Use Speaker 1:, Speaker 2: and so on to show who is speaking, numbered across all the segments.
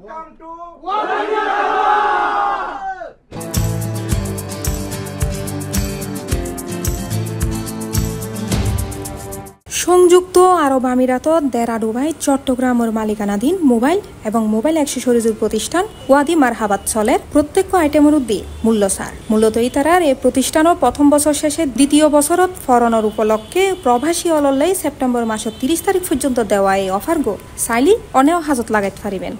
Speaker 1: সংযুক্ত আরব আমিরাতত দেরা ডুবাই চট্টগ্রামের মালিকানাধীন মোবাইল এবং মোবাইল অ্যাক্সেসরিজের প্রতিষ্ঠান ওয়াদি মারহাবাত চলের প্রত্যেক আইটেমের উদ্দি মূল্য ছাড়। মূলত ইতারার এই প্রতিষ্ঠানের প্রথম বছর শেষে দ্বিতীয় বছরত ফরনের উপলক্ষে প্রবাসী অলল্লাই সেপ্টেম্বর মাসের 30 তারিখ পর্যন্ত দেওয়া এই অফার গো চাইলি অনেও হাজত লাগাইতে পারিবেন।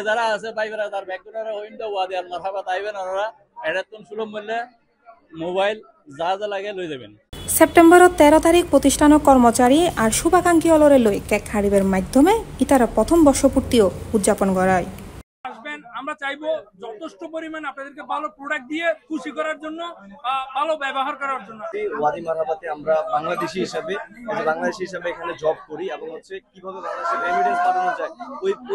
Speaker 2: যারা আছে ভাইরা তার ব্যাকগ্রাউন্ডে হইন্দা ওয়াদি আল মারহাবাত আইবেন, ওনারা এটাতন সুলভ মূল্যে মোবাইল যা যা লাগে লই যাবেন।
Speaker 1: সেপ্টেম্বরের 13 তারিখ প্রতিষ্ঠানের কর্মচারী আর শুভাকাঙ্ক্ষী অলরে লই কেক হারিবের মাধ্যমে ইতারা প্রথম বর্ষপূর্তিও উদযাপন করায়।
Speaker 3: আসবেন, আমরা চাইবো যথেষ্ট পরিমাণ আপনাদেরকে ভালো প্রোডাক্ট দিয়ে খুশি করার জন্য, ভালো ব্যবহার করার জন্য।
Speaker 4: ওয়াদি মারহাবাতে আমরা বাংলাদেশি হিসাবে এখানে জব করি এবং হচ্ছে কিভাবে বাংলাদেশে রেমিটেন্স পাঠানো যায়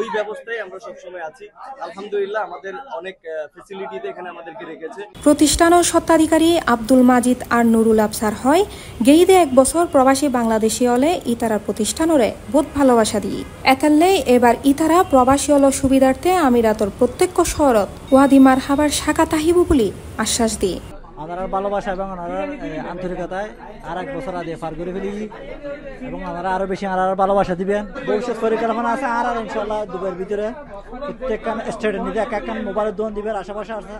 Speaker 4: ওই ব্যবস্থায় আমরা সবসময় আছি। আলহামদুলিল্লাহ আমাদের অনেক ফ্যাসিলিটিতে এখানে আমাদেরকে রেখেছে।
Speaker 1: প্রতিষ্ঠানের স্বত্বাধিকারী আব্দুল মাজিদ আর নুরুল আফসার হয় গেইদে 1 বছর প্রবাসী বাংলাদেশি হলে ইতারার প্রতিষ্ঠানরে বহুত ভালোবাসা দিই। এতাল্লে এবার ইতারা প্রবাসী হল সুবিধার্থে আমিরাতর প্রত্যেক শহরত ওয়াদি মারহাবার শাখা তাহিবু বলে আশ্বাস দিয়ে
Speaker 5: আমাদের ভালোবাসা এবং আন্তরিকতায় আর 1 বছর আগে পার করে ফেলি এবং আমরা আরো বেশি ভালোবাসা দিবেন। ভবিষ্যৎ পরিকল্পনা আছে আর ইনশাআল্লাহ দুবাইয়ের ভিতরে প্রত্যেকখান স্টেটের নিতে এক মোবাইলের দোকান দিবেন আশেপাশে আছে।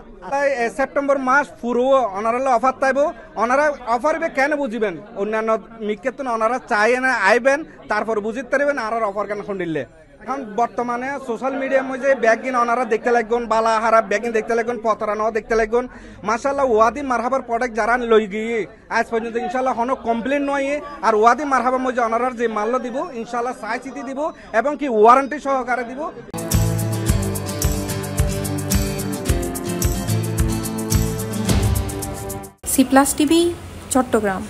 Speaker 6: সেপ্টেম্বর মাস পুরো অনারালে অফার তাইব, অনারা অফার কেন বুঝিবেন অন্যান্য মিকেত অনারা চাই না আইবেন তারপর বুঝিতে পারবেন আর অফার কেন খুঁডিলে। এখন বর্তমানে সোশ্যাল মিডিয়ার মধ্যে ব্যাগিন অনারা দেখতে লাগবেন, বালা হারা ব্যাগিন দেখতে লাগবেন, পতরানো দেখতে লাগবেন। মাশাআল্লাহ ওয়াদি মারহাবার প্রোডাক্ট যারা লই গিয়ে আজ পর্যন্ত ইনশাআল্লাহ কোনো কমপ্লেন নয়। আর ওয়াদি মারহাবার মধ্যে অনারার যে মাল্য দিব ইনশাআল্লাহ সাই চিতি দিব এবং কি ওয়ারেন্টি সহকারে দিব।
Speaker 1: C+ TV Chittagong.